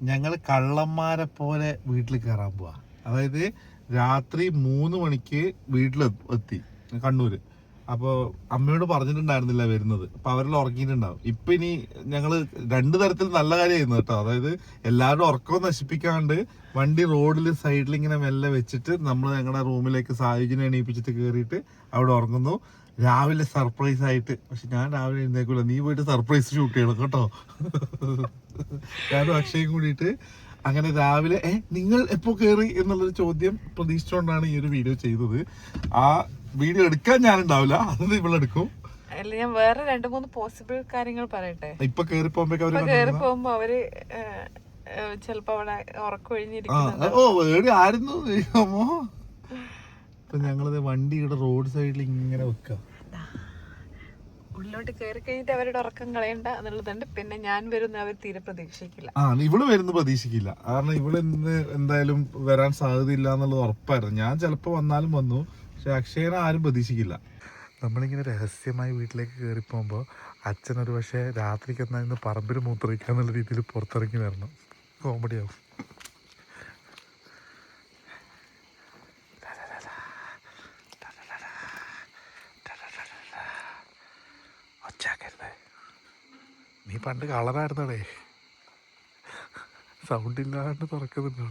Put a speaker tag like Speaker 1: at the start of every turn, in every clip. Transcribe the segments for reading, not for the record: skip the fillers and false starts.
Speaker 1: ഞങ്ങൾ കള്ളന്മാരെ പോലെ വീട്ടിൽ കയറാൻ പോവാ. അതായത് രാത്രി 3 മണിക്ക് വീട്ടിലെത്തി കണ്ണൂര്. അപ്പോൾ അമ്മയോട് പറഞ്ഞിട്ടുണ്ടായിരുന്നില്ല വരുന്നത്. അപ്പൊ അവരെല്ലാം ഉറങ്ങിയിട്ടുണ്ടാവും. ഇപ്പൊ ഇനി ഞങ്ങള് 2 തരത്തിൽ നല്ല കാര്യമായിരുന്നു കേട്ടോ. അതായത് എല്ലാവരും ഉറക്കവും നശിപ്പിക്കാണ്ട് വണ്ടി റോഡിൽ സൈഡിൽ ഇങ്ങനെ മെല്ലെ വെച്ചിട്ട് നമ്മൾ ഞങ്ങളുടെ റൂമിലേക്ക് സായുജിനെ എണീപ്പിച്ചിട്ട് കയറിയിട്ട് അവിടെ ഉറങ്ങുന്നു. രാവിലെ സർപ്രൈസ് ആയിട്ട്, പക്ഷെ ഞാൻ രാവിലെ എഴുന്നേക്കൂല, നീ പോയിട്ട് സർപ്രൈസ് ഷൂട്ട് ചെയ്യണം കേട്ടോ. ഞാനും അക്ഷയും കൂടിയിട്ട് അങ്ങനെ രാവിലെ നിങ്ങൾ എപ്പോ കയറി എന്നുള്ളൊരു ചോദ്യം പ്രതീക്ഷിച്ചുകൊണ്ടാണ് ഈ ഒരു വീഡിയോ ചെയ്തത്. ആ വീഡിയോ എടുക്കാൻ ഞാനുണ്ടാവില്ല, അത് ഇവളെടുക്കും.
Speaker 2: ഞാൻ വേറെ 2-3 പോസിബിൾ കാര്യങ്ങൾ പറയട്ടെ.
Speaker 1: ഇപ്പൊ കയറി
Speaker 2: പോകുമ്പോ അവര് ചെലപ്പോ അവിടെ ഉറക്കൊഴിഞ്ഞിരിക്കുന്നു.
Speaker 1: ആയിരുന്നു. ഇപ്പൊ ഞങ്ങളത് വണ്ടിയുടെ റോഡ് സൈഡിൽ ഇങ്ങനെ വെക്കാം.
Speaker 2: ഉള്ളിലോട്ട് കയറി കഴിഞ്ഞിട്ട് അവരുടെ ഉറക്കം കളയണ്ട എന്നുള്ളതുണ്ട്. പിന്നെ ഞാൻ വരുന്ന അവർ തീരെ പ്രതീക്ഷിക്കില്ല.
Speaker 1: ഇവള് വരുന്ന പ്രതീക്ഷിക്കില്ല. കാരണം ഇവള് ഇന്ന് എന്തായാലും വരാൻ സാധ്യതയില്ല എന്നുള്ളത് ഉറപ്പായിരുന്നു. ഞാൻ ചിലപ്പോ വന്നാലും വന്നു, പക്ഷെ അക്ഷയനെ ആരും പ്രതീക്ഷിക്കില്ല. നമ്മളിങ്ങനെ രഹസ്യമായി വീട്ടിലേക്ക് കയറി പോകുമ്പോ അച്ഛനൊരു പക്ഷേ രാത്രിക്ക് എന്നായിരുന്നു പറമ്പിൽ മൂത്രയിക്കാന്നുള്ള രീതിയിൽ പുറത്തിറങ്ങി വരണം. കോമഡിയാവും. നീ പണ്ട് കളറായിരുന്നടേ, സൗണ്ട് ഇല്ലാണ്ട് തുറക്കുന്നുണ്ടോ?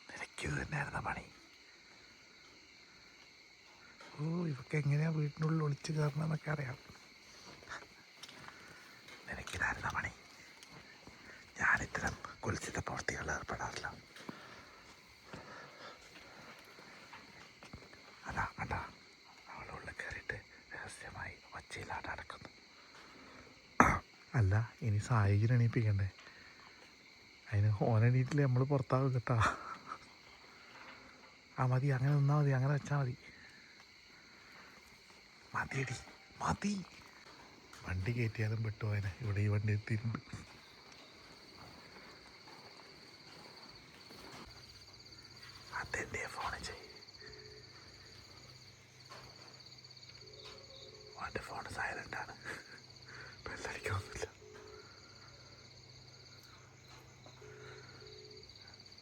Speaker 1: നിനക്കിത് തന്നെയായിരുന്ന പണി. ഇവക്ക് എങ്ങനെയാ വീട്ടിനുള്ളിൽ ഒളിച്ചു കയറണം എന്നൊക്കെ അറിയാം. നിനക്കിതായിരുന്ന പണി. ഞാനിത്തരം കുൽസിത പ്രവർത്തികളിൽ ഏർപ്പെടാറില്ല. അതാ കണ്ടാ, അവളുള്ളിൽ കയറിയിട്ട് രഹസ്യമായി ഒച്ചയിലാട്ട് അടക്കുന്നു. അല്ല, ഇനി സായികിനെ എണീപ്പിക്കണ്ടേ? അതിന് ഓനെണീറ്റില്ലേ നമ്മൾ പുറത്താവും കേട്ടാ. മതി, അങ്ങനെ നിന്നാൽ മതി, അങ്ങനെ വെച്ചാൽ മതി. മതിയടി, മതി. വണ്ടി കയറ്റിയാലും പെട്ടുപോയനെ. ഇവിടെ ഈ വണ്ടി എത്തിയിട്ടുണ്ട്. അതെന്റെ ഫോൺ ചെയ്. അവൻ്റെ ഫോൺ സൈലൻ്റാണ്, ബെല്ലടിക്കൊന്നുമില്ല.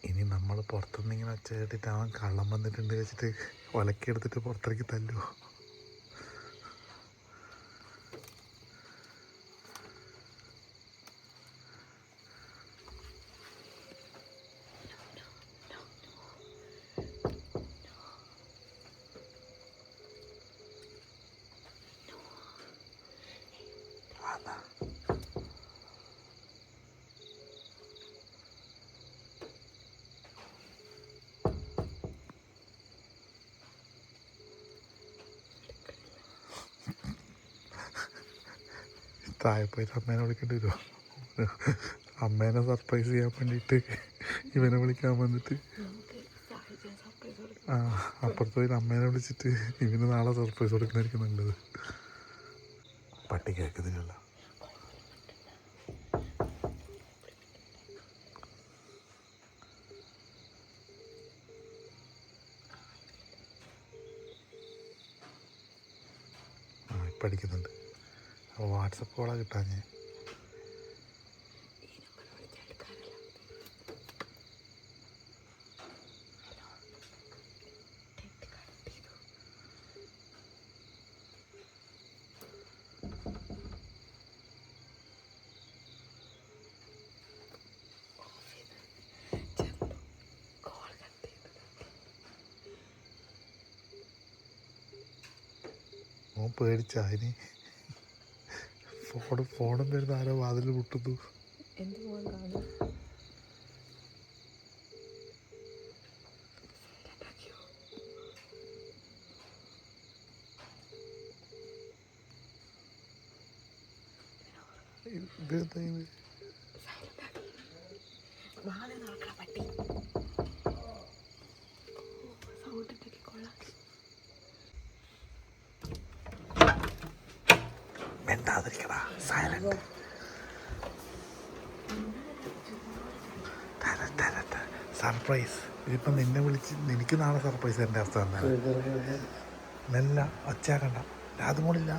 Speaker 1: ഇനി നമ്മൾ പുറത്തുനിന്ന് ഇങ്ങനെ ഒച്ച കേട്ടിട്ട് അവൻ കള്ളം വന്നിട്ടുണ്ട് വെച്ചിട്ട് ഒലക്കെടുത്തിട്ട് പുറത്തേക്ക് തല്ലുമോ? താഴെ പോയിട്ട് അമ്മേനെ വിളിക്കേണ്ടി വരുമോ? അമ്മേനെ സർപ്രൈസ് ചെയ്യാൻ വേണ്ടിയിട്ട് ഇവനെ വിളിക്കാൻ വന്നിട്ട് അപ്പുറത്ത് പോയിട്ട് അമ്മേനെ വിളിച്ചിട്ട് ഇവന് നാളെ സർപ്രൈസ് കൊടുക്കുന്നതായിരിക്കും നല്ലത്. പട്ടി കേൾക്കുന്നില്ല. ഇപ്പം അടിക്കുന്നുണ്ട്. അപ്പോൾ വാട്സപ്പ് കോളാണ് കിട്ടാഞ്ഞ്. ഓൻ പേടിച്ചാ. ഇനി ഫോണും വരുന്ന ആരോ വാതിൽ മുട്ടുന്നു. ഇതെന്താ ഇത്? മിണ്ടാതിരിക്കടാ, സൈലന്റ്. സർപ്രൈസ്. ഇതിപ്പം നിന്നെ വിളിച്ച് എനിക്ക് നാളെ സർപ്രൈസ് എൻ്റെ അവസ്ഥ തന്നെ. മെല്ല ഒച്ചാക്കണ്ട. രാതുമോളില്ല.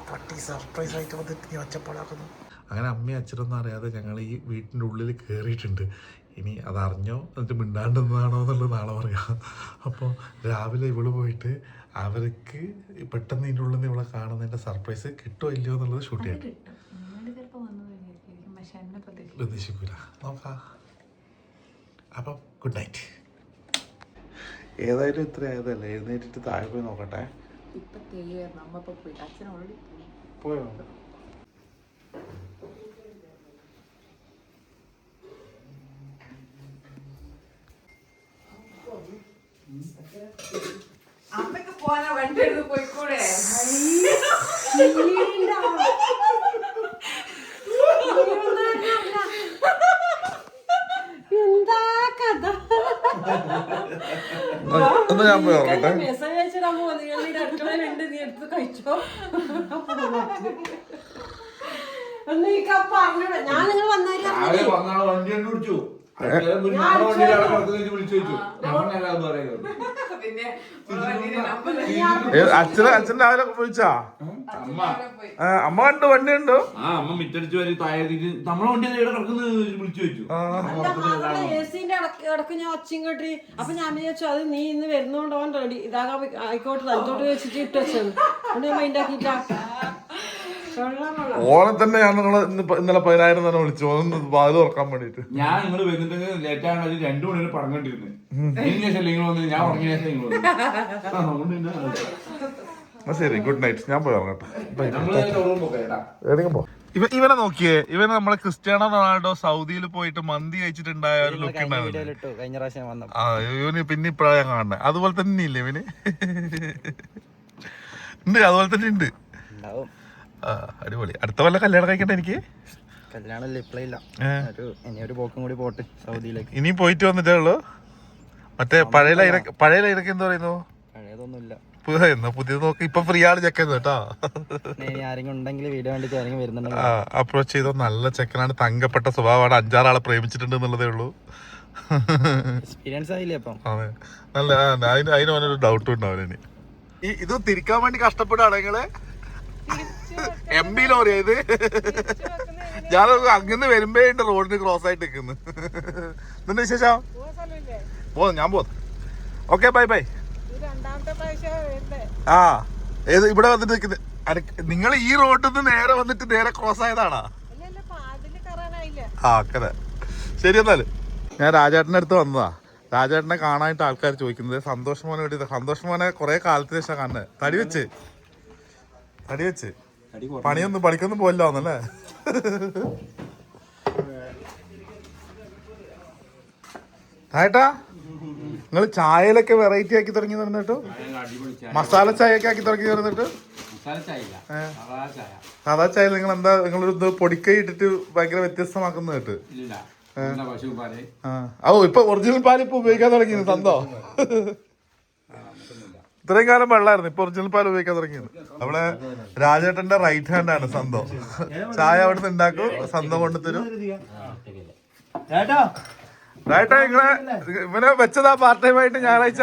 Speaker 1: പട്ടി സർപ്രൈസ് ആയിട്ട് വന്നിട്ട് നീ ഒച്ചപ്പാടാക്കുന്നു. അങ്ങനെ അമ്മയും അച്ഛനൊന്നും അറിയാതെ ഞങ്ങൾ ഈ വീട്ടിൻ്റെ ഉള്ളിൽ കയറിയിട്ടുണ്ട്. ഇനി അതറിഞ്ഞോ എന്നിട്ട് മിണ്ടാണ്ടെന്നാണോ എന്നുള്ളത് നാളെ പറയാം. അപ്പോൾ രാവിലെ ഇവള് പോയിട്ട് അവർക്ക് പെട്ടെന്ന് ഇതിൻ്റെ ഉള്ളിൽ നിന്ന് ഇവളെ കാണുന്നതിൻ്റെ സർപ്രൈസ് കിട്ടുമോ ഇല്ലയോ എന്നുള്ളത് ഷൂട്ട് ചെയ്യാം. പ്രതീക്ഷിക്കൂല, നോക്കാം. അപ്പം ഗുഡ് നൈറ്റ്. ഏതായാലും ഇത്ര ആയതല്ലേ, എഴുന്നേറ്റിട്ട് താഴെ പോയി നോക്കട്ടെ. പോയോ?
Speaker 2: അമ്മക്ക് പോവാനാ വണ്ടി എടുത്ത് പോയിക്കൂടെ?
Speaker 3: എന്താ കഥ?
Speaker 1: ഒന്ന് ഞാൻ പോയി നോക്കട്ടെ.
Speaker 3: മെസ്സേജ് അയച്ചിടാമോ? നിങ്ങൾ ഈ അടുക്കളയിലുണ്ട്, നീ എടുത്ത് കഴിച്ചോ. ഞാൻ നിങ്ങൾ വന്നേക്കാം.
Speaker 1: അച്ഛൻ രാവിലെ വിളിച്ചാ? അമ്മ കണ്ടു, വണ്ടി ഉണ്ടോ?
Speaker 4: അമ്മ മിറ്റടിച്ചു വരി താഴേക്ക് നമ്മളെ വണ്ടി വിളിച്ചു വെച്ചു.
Speaker 3: എസിന്റെ ഇടക്ക് ഞാൻ ഒച്ചയും കേട്ടി. അപ്പൊ ഞാൻ വിചാരിച്ചു അത് നീ ഇന്ന് വരുന്നോണ്ട് അവൻ റെഡി ഇതാകാൻ ആയിക്കോട്ടെ തലത്തോട്ട് വെച്ചിട്ട് ഇട്ട് വെച്ചത്. അതുകൊണ്ട് മൈൻഡ് ആക്കിട്ടാ.
Speaker 1: ഓണം തന്നെ ഞാൻ നിങ്ങളെ ഇന്നലെ 10,000 തന്നെ വിളിച്ചു, ഒന്ന് വാതിൽ തുറക്കാൻ വേണ്ടിട്ട്.
Speaker 4: ഞാൻ നിങ്ങൾ വരുന്നുണ്ടെങ്കിൽ ലേറ്റ് ആണ് 2 മണി പടം കണ്ടിരുന്നു. ശേഷം നിങ്ങൾ വന്ന് ഞാൻ ഉറങ്ങിയ ശേഷം നിങ്ങൾ
Speaker 1: ശരി, ഗുഡ് നൈറ്റ്. ഞാൻ പോയി ഇറങ്ങട്ടെ.
Speaker 4: നമ്മള്
Speaker 1: ഇവനെ നോക്കിയേ, ഇവന് നമ്മളെ ക്രിസ്ത്യാനോ റൊണാൾഡോ സൗദിയിൽ പോയിട്ട് മന്തി കഴിച്ചിട്ടുണ്ടായ ഒരു ലുക്ക് ഉണ്ടായിരുന്നു. ആ ഇവന് പിന്നെ ഇപ്പഴാ കാണുന്നത്. അതുപോലെ തന്നെ ഇല്ലേ ഇവന്? ഉണ്ട്, അതുപോലെ തന്നെ ഉണ്ട്. അടിപൊളി. അടുത്ത വല്ല കല്യാണം കഴിക്കട്ടെ എനിക്ക്.
Speaker 5: കല്യാണല്ലേ ഇപ്പഴില്ല, ഒരു പോക്കും കൂടി പോട്ടെ സൗദിയിലേക്ക്.
Speaker 1: ഇനി പോയിട്ട് വന്നിട്ടേ ഉള്ളു. മറ്റേ പഴയ ലൈനൊക്കെ എന്താ പറയുന്നു?
Speaker 5: പഴയതൊന്നുമില്ല,
Speaker 1: എന്നാ പുതിയത് നോക്കി. ഇപ്പൊ ഫ്രീ ആണ് ചെക്കൻ കേട്ടോ.
Speaker 5: ആരെങ്കിലും ഉണ്ടെങ്കിൽ വീഡിയോ വേണ്ടി ആരെങ്കിലും വരുന്നുണ്ടെങ്കിൽ
Speaker 1: അപ്രോച്ച് ചെയ്തോ. നല്ല ചെക്കനാണ്, തങ്കപ്പെട്ട സ്വഭാവമാണ്. 5-6 ആളെ പ്രേമിച്ചിട്ടുണ്ട് എന്നുള്ളതേ ഉള്ളൂ.
Speaker 5: എക്സ്പീരിയൻസ് ആയില്ലേ അപ്പം?
Speaker 1: അതെ, നല്ല അതിന് അവനൊരു ഡൗട്ടും ഉണ്ടാവില്ല. ഇനി ഇത് തിരിക്കാൻ വേണ്ടി കഷ്ടപ്പെടാണ് നിങ്ങള്. MP ലോറിയാ ഇത്? ഞാൻ അങ്ങനെ വരുമ്പേ ഉണ്ട് റോഡിന് ക്രോസ് ആയിട്ട് നിൽക്കുന്നു. നിന്റെ വിശേഷം? പോന്നു, ഞാൻ പോന്നു. Okay, bye bye. ആ ഏത് ഇവിടെ വന്നിട്ട് നിൽക്കുന്നത്? നിങ്ങൾ ഈ റോഡിൽ നിന്ന് നേരെ വന്നിട്ട് നേരെ ക്രോസ് ആയതാണാ? ആ അക്കതെ. ശരി, എന്നാല് ഞാൻ രാജേട്ടൻ്റെ അടുത്ത് വന്നതാ. രാജേട്ടനെ കാണാനായിട്ട് ആൾക്കാർ ചോദിക്കുന്നത്. സന്തോഷ് മോനെ വേണ്ടി. സന്തോഷ് മോനെ കുറെ കാലത്തിന് ശേഷം കാണുന്നത്. തടി വെച്ച് പണിക്കൊന്നും പോയില്ല വന്നല്ലേ? ആയിട്ടാ നിങ്ങൾ ചായയിലൊക്കെ വെറൈറ്റി ആക്കി തുടങ്ങി തന്നിട്ടോ? മസാല ചായ ഒക്കെ ആക്കി തുടങ്ങി തന്നിട്ട്? സാധാ ചായ നിങ്ങൾ എന്താ നിങ്ങളൊരു പൊടിക്കൈ ഇട്ടിട്ട് ഭയങ്കര വ്യത്യസ്തമാക്കുന്ന കേട്ട്. ഓ ഇപ്പൊ ഒറിജിനൽ പാൽ ഇപ്പൊ ഉപയോഗിക്കാൻ തുടങ്ങി സന്തോ? ഇത്രയും കാലം വെള്ളമായിരുന്നു, ഇപ്പൊ ഒറിജിനൽ പാൽ ഉപയോഗിക്കാൻ തുടങ്ങിയത്. അവിടെ രാജേട്ടന്റെ റൈറ്റ് ഹാൻഡ് ആണ് സന്തോ. ചായ അവിടെ നിന്ന് ഉണ്ടാക്കും, സന്തോ കൊണ്ടുതരും. ചേട്ടാ നിങ്ങളെ ഇവനെ വെച്ചതാ പാർട്ട് ടൈം ആയിട്ട് ഞായറാഴ്ച.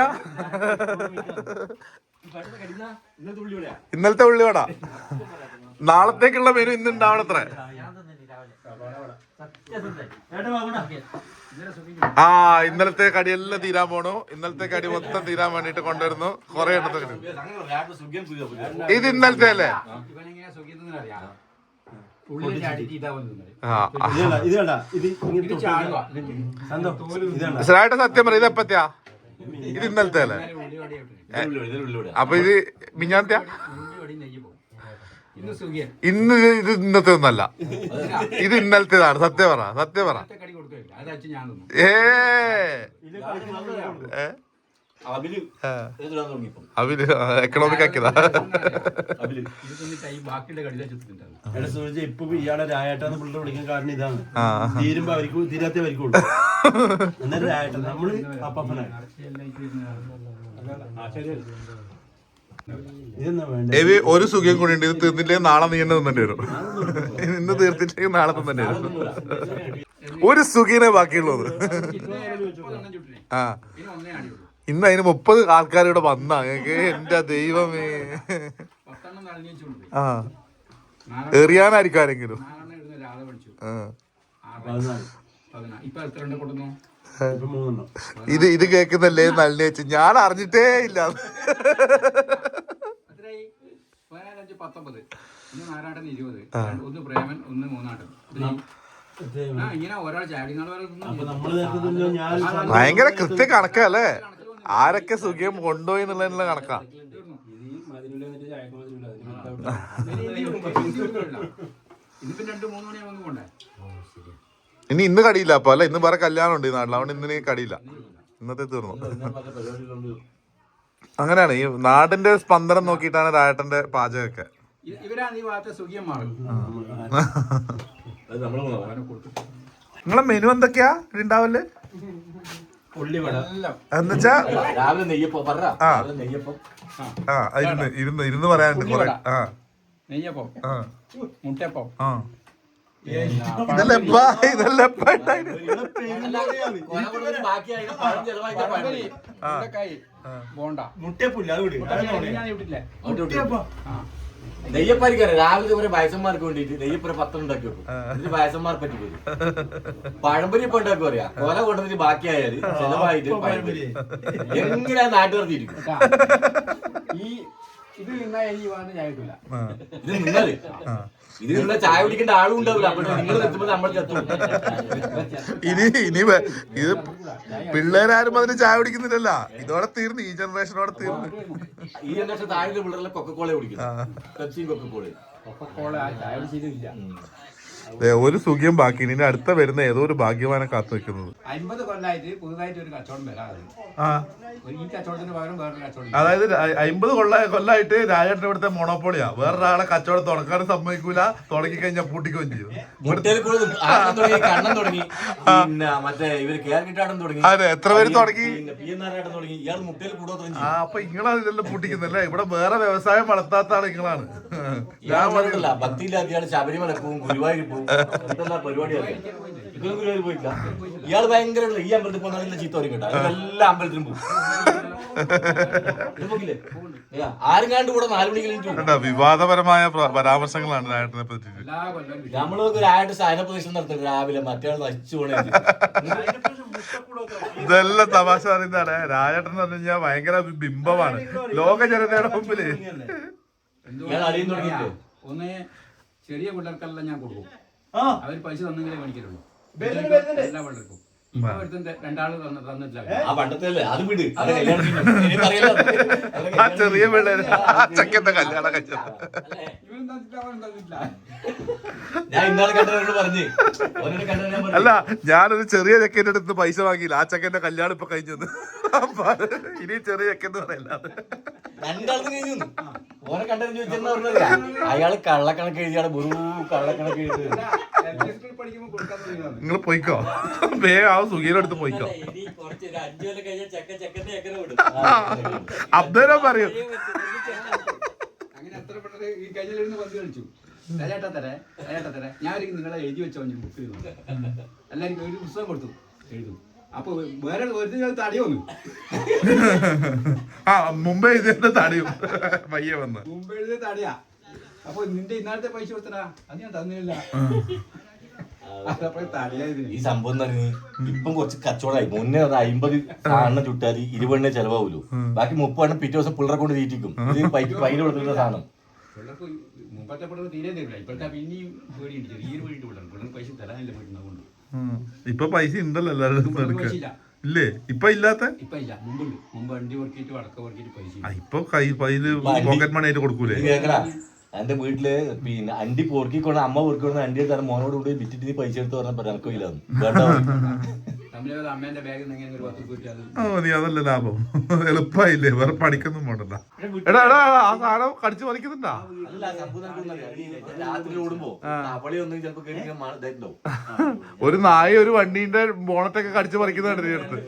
Speaker 1: ഇന്നലത്തെ ഉള്ളിവട. നാളത്തേക്കുള്ള മെനു ഇന്ന് ഉണ്ടാവണത്രേ. ആ ഇന്നലത്തെ കടിയെല്ലാം തീരാൻ പോണു. ഇന്നലത്തെ കടി മൊത്തം തീരാൻ വേണ്ടിട്ട് കൊണ്ടുവരുന്നു. കൊറേ എണ്ണത്തെ ഇത് ഇന്നലത്തെ അല്ലേ? സത്യം പറ, ഇത് എപ്പത്തെയാ? ഇത് ഇന്നലത്തെ അല്ലേ? അപ്പൊ ഇത് മിഞ്ഞാത്തെയാ? ഇന്ന് ഇത് ഇന്നത്തെ ഒന്നല്ല, ഇത് ഇന്നലത്തേതാണ്. സത്യം പറ. അവര് എക്കണോമിക് ആക്കിയതാ.
Speaker 6: ഇപ്പൊ ഇയാളെ രായേട്ടാന്ന് പിള്ളേർ വിളിക്കാൻ കാരണം ഇതാണ്. തീരുമ്പോ അവർക്ക് തീരാത്തേ വരിക്കുള്ളൂ. അന്നേരം രായേട്ടൻ നമ്മള് അപ്പനാണ്.
Speaker 1: ഒരു സുഖം കൂടി ഉണ്ട്. ഇത് തീർന്നില്ലെങ്കിൽ നാളെ നീ തന്നെ തിന്നേണ്ടി വരും. ഇന്ന് തീർത്തില്ലെങ്കിൽ നാളെ തന്നെ വരും. ഒരു സുഖീനെ ബാക്കിയുള്ളത്. ആ ഇന്ന് അതിന് 30 ആൾക്കാരിവിടെ വന്നാ ഞങ്ങക്ക്. എന്റെ ദൈവമേ.
Speaker 4: 10 നളിനി വെച്ചുകൊണ്ട്
Speaker 1: ആ എറിയാനായിരിക്കും ആരെങ്കിലും.
Speaker 4: 4 ഇടുന്ന രാധ പഠിച്ചു.
Speaker 1: ആ.
Speaker 4: 16 ഇപ്പൊ എത്ര ഉണ്ട് കൊടുക്കുന്നു?
Speaker 6: ഇപ്പൊ 3
Speaker 1: ഇത് കേക്കുന്നല്ലേ നളിനി വെച്ച് ഞാൻ അറിഞ്ഞിട്ടേ ഇല്ല.
Speaker 4: എത്രയായി? 15, 19. ഒന്ന് നാരാട്ടൻ 20, ഒന്ന് പ്രേമൻ, ഒന്ന് മൂന്നാട്ടൻ. ഇങ്ങനെ ഒരാൾ ചാടി നാളെ
Speaker 6: അപ്പൊ നമ്മള് നേരത്തെ തിന്നോ, ഞാൻ
Speaker 1: ഭയങ്കര കൃത്യ കണക്കല്ലേ ആരൊക്കെ സുഖം കൊണ്ടുപോയി എന്നുള്ളതിനുള്ള കണക്കാ.
Speaker 4: ഇന്നിപ്പോ 2-3 മണിയാവുമ്പോ പോണ്ടേ?
Speaker 1: ഇന്ന് കടിയില്ല അപ്പൊ അല്ല, ഇന്ന് വേറെ കല്യാണം ഉണ്ട് ഈ നാട്ടിൽ, അതുകൊണ്ട് ഇന്നിന് കടിയില്ല. ഇന്നത്തെ തീർന്നു. അങ്ങനെയാണ് ഈ നാടിന്റെ സ്പന്ദനം നോക്കിയിട്ടാണ് രായേട്ടന്റെ പാചകമൊക്കെ.
Speaker 4: ഇവരാണ് ഈ ഭാഗത്തെ സുഖിയം മാറും.
Speaker 1: നിങ്ങളെ മെനു എന്തൊക്കെയാ ഉണ്ടാവല്? എന്നുവെച്ചാ ഇരുന്ന് പറയാനുണ്ട് കൊറേ.
Speaker 4: നെയ്യപ്പം, മുട്ടപ്പം,
Speaker 1: ഇതല്ലേ
Speaker 4: ബോണ്ട.
Speaker 7: നെയ്യപ്പാരിക്കാരെ രാവിലെ കുറെ വയസ്സന്മാർക്ക് വേണ്ടിട്ട് നെയ്യപ്പുര 10 ഉണ്ടാക്കി വെക്കും. എന്നിട്ട് വയസ്സന്മാരെ പറ്റി വരും. പഴംപൊരി ഇപ്പൊ ഉണ്ടാക്കി പറയാ കൊല കൊണ്ടതിന് ബാക്കിയായാല് ചെലവായിട്ട് പഴംപൊരി എങ്ങനെയാ നാട്ടുകാർത്തിരിക്കും.
Speaker 4: ഇത് നിന്നാ ഈ വാങ്ങുന്ന ചായ കിട്ടില്ല.
Speaker 7: ഇത് നിന്നാല് ഇത് നിന്ന ചായ കുടിക്കേണ്ട ആളും ഉണ്ടാവില്ല. അപ്പോൾ നിങ്ങൾ എത്തുമ്പോൾ നമ്മൾ എത്തും.
Speaker 1: ഇനി ഇത് പിള്ളേരാരും അതിന് ചായ കുടിക്കുന്നില്ലല്ല. ഇതോടെ തീർന്നു, ഈ ജനറേഷനോടെ തീർന്നു.
Speaker 7: ഈ ജനറേഷൻ താഴെ പിള്ളേരെല്ലാം കൊക്കക്കോള കുടിക്കും. പെപ്സിയും കൊക്കക്കോളയും.
Speaker 4: ചായ കുടിച്ചിട്ടില്ല.
Speaker 1: ഒരു സുഖം ബാക്കി. ഇനി അടുത്ത വരുന്ന ഏതോ ഒരു ഭാഗ്യവാനെ കാത്തു വെക്കുന്നത്.
Speaker 4: 50 കൊല്ലമായിട്ട് പുതുതായിട്ട് ഒരു കച്ചവടം വരാതെ ഈ കച്ചവടത്തിന് പകരം വേറൊരു കച്ചവടം.
Speaker 1: അതായത് 50 കൊല്ലമായിട്ട് രാജേട്ടൻ ഇവിടുത്തെ മോണോപ്പോളിയാ. വേറൊരാളെ കച്ചവടം തുടക്കാനും സമ്മതിക്കൂല, തുടങ്ങി കഴിഞ്ഞാൽ പൂട്ടിക്കുകയും ചെയ്യും.
Speaker 7: കണ്ണം തുടങ്ങി, പിന്നെ മറ്റേ ഇവര് കേരളാട്ടം തുടങ്ങി.
Speaker 1: അതെ, എത്ര പേര് തുടങ്ങി.
Speaker 7: പിന്നാരാട്ടം തുടങ്ങി. ഇയാൾ മുട്ടയിൽ കൂടുതൽ.
Speaker 1: അപ്പൊ നിങ്ങളാണ് ഇതെല്ലാം പൂട്ടിക്കുന്നല്ലേ? ഇവിടെ വേറെ വ്യവസായം വളർത്താത്ത ആള് നിങ്ങളാണ്.
Speaker 7: ഭക്തിയില്ലാത്ത ഇയാൾ ശബരിമല പോവും, ഗുരുവായൂർ പോവും, ഇതെല്ലാം പരിപാടിയാണ്. ഇതൊന്നും ഗുരുവായൂർ പോയില്ല. ഇയാൾ ഭയങ്കര ഈ അമ്പലത്തിൽ പോകുന്ന ചീത്ത പറയും കേട്ടോ. എല്ലാ അമ്പലത്തിലും പോകും. ആരും കണ്ട് കൂടെ 4 മണിക്ക്
Speaker 1: വിവാദപരമായ പരാമർശങ്ങളാണ് രാജേട്ടനെ പറ്റി.
Speaker 7: നമ്മളൊക്കെ രായിട്ട് സൈനപ്രദക്ഷിണം നടത്തും രാവിലെ. മറ്റേ നശിച്ചു പോണേ.
Speaker 1: ഇതെല്ലാം തമാശ പറയുന്നതാണ്. രാജേട്ടൻ എന്ന് പറഞ്ഞു കഴിഞ്ഞാൽ ഭയങ്കര ബിംബമാണ് ലോക ജനതയുടെ മുമ്പില്.
Speaker 7: അടിയും തുടങ്ങിയിട്ട്
Speaker 4: ഒന്ന് ചെറിയ പിള്ളേർക്കെല്ലാം ഞാൻ കൊടുക്കും. അവർ പൈസ തന്നെങ്കിലേ മേടിക്കലുള്ളൂ. എല്ലാ പിള്ളേർക്കും രണ്ടാള് തന്നിട്ടില്ല.
Speaker 7: ആ പണ്ടത്തെ അത് വിട്.
Speaker 1: ആ ചെറിയ പിള്ളേര് ആ ചെക്കന്റെ കല്യാണം കഴിച്ചത്
Speaker 7: ഞാൻ ഇന്നാളെ കണ്ടവരോട് പറഞ്ഞു.
Speaker 1: അല്ല, ഞാനൊരു ചെറിയ ചെക്കൻ്റെ അടുത്ത് പൈസ വാങ്ങിയില്ല. ആ ചെക്കന്റെ കല്യാണം ഇപ്പൊ കഴിഞ്ഞത്. ഇനി ചെറിയ ചെക്കെന്ന് പറയല്ല.
Speaker 7: രണ്ടാളും കഴിഞ്ഞു. ഓനെ കണ്ടു ചോദിച്ചെന്ന് പറഞ്ഞത് അയാള് കള്ളക്കണക്ക് എഴുതിയാണ്. വെറു കള്ളക്കണക്ക് എഴുതി.
Speaker 1: നിങ്ങൾ പോയിക്കോ, വേഗം ആ സുഖീനെടുത്ത് പോയിക്കോ. അബ്ദുറ പറയൂ.
Speaker 4: അങ്ങനെ എത്ര പെട്ടെന്ന് ഈ കഴിഞ്ഞിരുന്ന് പന്ത് കളിച്ചു. തരേ ഞാൻ നിങ്ങളെ എഴുതി വെച്ചോ ബുക്ക് ചെയ്തു. എല്ലാവർക്കും ഒരു പുസ്തകം കൊടുത്തു, എഴുതും. അപ്പൊ വേറെ തടയൊന്നു
Speaker 1: മുംബൈ ഇതിന്റെ തടയും പയ്യെ വന്ന്
Speaker 4: മുമ്പ് എഴുതിയ തടയാ. അപ്പൊ നിന്റെ ഇന്നാളത്തെ പൈസ കൊടുത്തടാ, അത് ഞാൻ തന്നില്ല.
Speaker 7: ഈ സംഭവം എന്ന് പറഞ്ഞാൽ ഇപ്പം കുറച്ച് കച്ചവടമായി. മുന്നേ അത് 50 സാധനം ചുട്ടാൽ 20 ചെലവാകുമല്ലോ. ബാക്കി 30 പിറ്റേ ദിവസം പിള്ളേരെ കൊണ്ട് തീറ്റിക്കും. ഇത് പൈന കൊടുക്കുന്ന സാധനം.
Speaker 4: പിള്ളേർക്ക് മുമ്പത്തെ പിള്ളേർ തീരെ തരില്ല. ഇപ്പോഴത്തെ പിന്നെയും പേടിയുണ്ട്. ചെറിയൊരു പേടിയിട്ട് പിള്ളേർ പൈസ തരാനില്ല. വീട്ടിൽ
Speaker 1: ഇപ്പൊ പൈസ ഉണ്ടല്ലോ എല്ലാവരും. ഇല്ലേ? ഇപ്പൊ ഇല്ലാത്ത
Speaker 4: ഇപ്പൊ ഇല്ല. മുമ്പുണ്ട്. മുമ്പ് വണ്ടി വർക്കിയിട്ട് വടക്ക വർക്കിയിട്ട് പൈസ
Speaker 1: ഇപ്പൊ കയ്യില് പോക്കറ്റ് മണി ആയിട്ട് കൊടുക്കൂലേ?
Speaker 7: കേക്കടാ, എന്റെ വീട്ടില് പിന്നെ അണ്ടി പൊറുക്കിക്കൊണ്ട് അമ്മ പൊറുക്കിക്കൊണ്ട് അണ്ടി എടുത്താണ് മോനോട് കൊണ്ട് വിറ്റിട്ട് നീ പൈസ എടുത്ത് പറഞ്ഞപ്പോ എനക്കും ഇല്ലാന്ന്.
Speaker 4: അമ്മേന്റെ ബാഗിൽ നിന്ന് ഒരു 10 രൂപ.
Speaker 1: നീ അതല്ല ലാഭം. എളുപ്പമായില്ലേ? വേറെ പഠിക്കൊന്നും പോണ്ടല്ല. എടാ എടാ, ആ സാധനം കടിച്ചു വലിക്കുന്നുണ്ടാ?
Speaker 7: രാത്രി ഓടുമ്പോ അവളി ഒന്നും ചിലപ്പോ
Speaker 1: ഒരു നായ ഒരു വണ്ടീന്റെ ബോണറ്റൊക്കെ കടിച്ചു പറിക്കുന്നുണ്ട് നീ അടുത്ത്.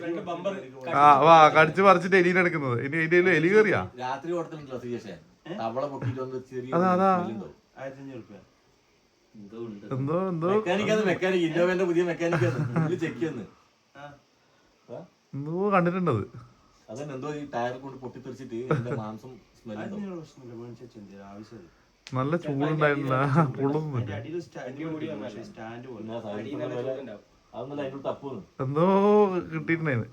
Speaker 1: വാ, കടിച്ചു പറിച്ചിട്ട് എലീനെ എടുക്കുന്നത്. ഇനി അതിന്റെ എലി കയറിയാ
Speaker 7: രാത്രി ഓടത്തിലുണ്ടല്ലോ ശ്രീജേഷേ. തവള പൊട്ടിട്ട്
Speaker 1: അതാ
Speaker 7: എന്തോ മെക്കാനിക് ഇന്നോവന്റെ പുതിയ മെക്കാനിക് ചെക്ക് ചെയ്യുന്നു.
Speaker 1: എന്തോ കണ്ടിട്ടുണ്ടത്.
Speaker 7: അതന്നെ എന്തോ ഈ ടയർ കൊണ്ട് പൊട്ടിത്തെറിച്ചിട്ട് എന്റെ മാംസം സ്മെൽ
Speaker 6: ആവശ്യം
Speaker 1: നല്ല ചൂടുണ്ടായിരുന്നില്ല, പൊള്ളുന്നില്ല.
Speaker 7: അതൊന്നല്ല അതിനോട് തപ്പുന്നു.
Speaker 1: എന്തോ കിട്ടിയിട്ടുണ്ടായിരുന്നു.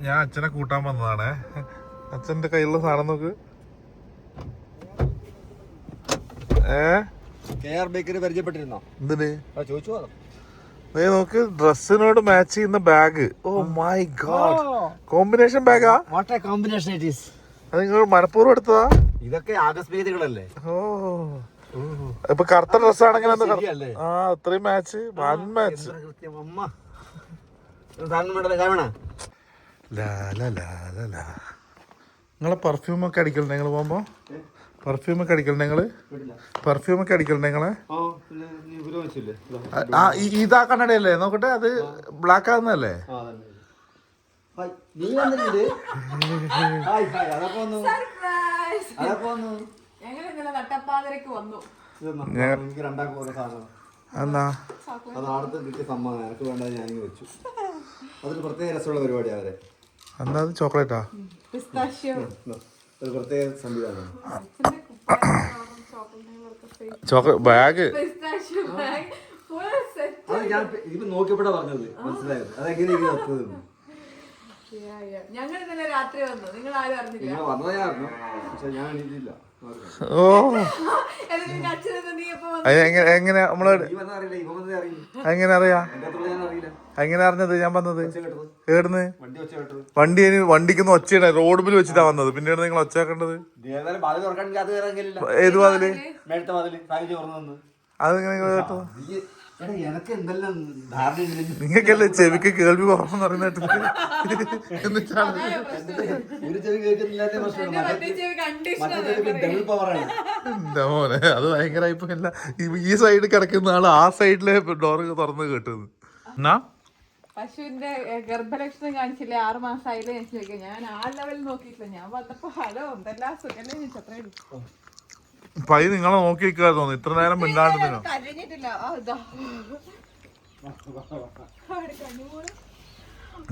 Speaker 1: ഞാൻ അച്ഛനെ കൂട്ടാൻ വന്നതാണേ. അച്ഛന്റെ കയ്യിലുള്ള സാധനം നോക്ക്.
Speaker 4: പരിചയപ്പെട്ടിരുന്നോ?
Speaker 1: എന്തിന്?
Speaker 4: ചോദിച്ചു
Speaker 1: നോക്ക്, ഡ്രസ്സിനോട് മാച്ച് ചെയ്യുന്ന bag. Oh my God, combination ബാഗാ?
Speaker 4: What a combination it is.
Speaker 1: അത് നിങ്ങൾ മനഃപൂർവ്വം എടുത്തതാ?
Speaker 4: ഇതൊക്കെ ആകസ്മികതകളല്ലേ?
Speaker 1: ഓ, ഇപ്പൊ കറുത്ത ഡ്രസ് ആണെങ്കിൽ
Speaker 4: ശരിയല്ലേ?
Speaker 1: ആ അത്രയും മാച്ച്, വൻ മാച്ച്.
Speaker 4: അമ്മ സാധനം വേണ്ടല്ലേ? കാണണ
Speaker 1: നിങ്ങളെ പെർഫ്യൂമൊക്കെ അടിക്കലുണ്ട് നിങ്ങൾ പോകുമ്പോ? പെർഫ്യൂമൊക്കെ അടിക്കലുണ്ട് നിങ്ങള്? പെർഫ്യൂമൊക്കെ അടിക്കലുണ്ട് നിങ്ങളെ? ആ ഇതാ കണ്ണടയല്ലേ? നോക്കട്ടെ, അത് ബ്ലാക്ക് ആകുന്നതല്ലേ?
Speaker 4: നീ വന്നിട്ടുണ്ട്.
Speaker 2: ഞങ്ങൾ ഇന്നലെ നട്ടപ്പാതിരക്ക് വന്നു.
Speaker 4: എനിക്ക് രണ്ടാക്കും ഓരോ സാധനം.
Speaker 1: എന്നാ
Speaker 4: അത് ആടത്ത് കിട്ടിയ സമ്മാനം എനിക്ക് വേണ്ടത് ഞാനിങ്ങനെ വെച്ചു. അതൊരു പ്രത്യേക രസമുള്ള പരിപാടിയാണ് അവരെ.
Speaker 1: എന്താ അത്? ചോക്ലേറ്റാ?
Speaker 4: ഒരു പ്രത്യേക സംവിധാനമാണ്.
Speaker 1: Chocolate bag.
Speaker 4: അത് ഞാൻ ഇത് നോക്കിയപ്പോഴാ പറഞ്ഞത്, മനസ്സിലായത് അതെങ്ങനെയെങ്കിലും എത്തുന്നത്.
Speaker 2: ഞങ്ങൾ ഇന്നലെ രാത്രി വന്നു, നിങ്ങൾ ആരും അറിഞ്ഞില്ല.
Speaker 4: നിങ്ങൾ വന്നതാ ഞാൻ അറിഞ്ഞു, പക്ഷെ ഞാൻ എണീറ്റില്ല.
Speaker 1: ഓ,
Speaker 2: നീ
Speaker 1: എങ്ങനെ നമ്മള്
Speaker 4: ഈ വന്നത് അറിയില്ല, ഇവ വന്നതേ അറിയില്ല.
Speaker 1: എങ്ങനെ അറിയാ?
Speaker 4: എന്റെ അത്ര ഞാൻ അറിയില്ല.
Speaker 1: എങ്ങനെ അറിഞ്ഞത് ഞാൻ വന്നത്? ഏടുന്ന്?
Speaker 4: വണ്ടി വെച്ച് കേട്ടത്.
Speaker 1: വണ്ടിക്കൊന്ന് ഒച്ചയുടെ റോഡിൽ വെച്ചിട്ടാ വന്നത്. പിന്നീട് നിങ്ങൾ ഒച്ചയാക്കേണ്ടത്
Speaker 4: ഏതായാലും ബാധ തുറക്കാൻ അത് ഇറങ്ങില്ല.
Speaker 1: ഏത് വാതില്?
Speaker 4: മേഴത്തെ വാതില് സാഹിത്യം തുറന്നു വന്ന്.
Speaker 1: അതെങ്ങനെ നിങ്ങൾ കേട്ടോ?
Speaker 4: എനക്ക് എന്തെല്ലാം ധാരണ.
Speaker 1: നിങ്ങൾക്കല്ലേ ചെവിക്ക് കേൾവി കുറവെന്ന് പറയുന്നിട്ട് എന്നിട്ടാണ്
Speaker 4: ഒരു ചെവി കേൾക്കുന്നില്ലാത്ത പ്രശ്നമാണ്. മറ്റേ ചെവിക്ക് ഡബിൾ പവറാണ്.
Speaker 1: എന്താ മോനെ, അത് ഭയങ്കരമായിപ്പോയില്ല. ഈ സൈഡ് കിടക്കുന്ന ആള് ആ സൈഡിലെ ഡോറ് തുറന്ന് കേട്ടത്. എന്നാ
Speaker 2: പശുവിന്റെ ഗർഭലക്ഷണം കാണിച്ചില്ലേ? 6 മാസമായില്ലേ ചോദിക്കുക. ഞാൻ ആ ലെവലിൽ നോക്കിയിട്ടില്ല. ഞാൻ വന്നപ്പോ ഹലോ എന്തെല്ലാം സുഖല്ലേ ചോദിച്ചു, അത്രേ ഉള്ളൂ.
Speaker 1: പൈ നിങ്ങളെ നോക്കി നിൽക്കാതെ തോന്നുന്നു ഇത്ര നേരം മിണ്ടാണ്ട്.
Speaker 2: കരഞ്ഞിട്ടില്ല.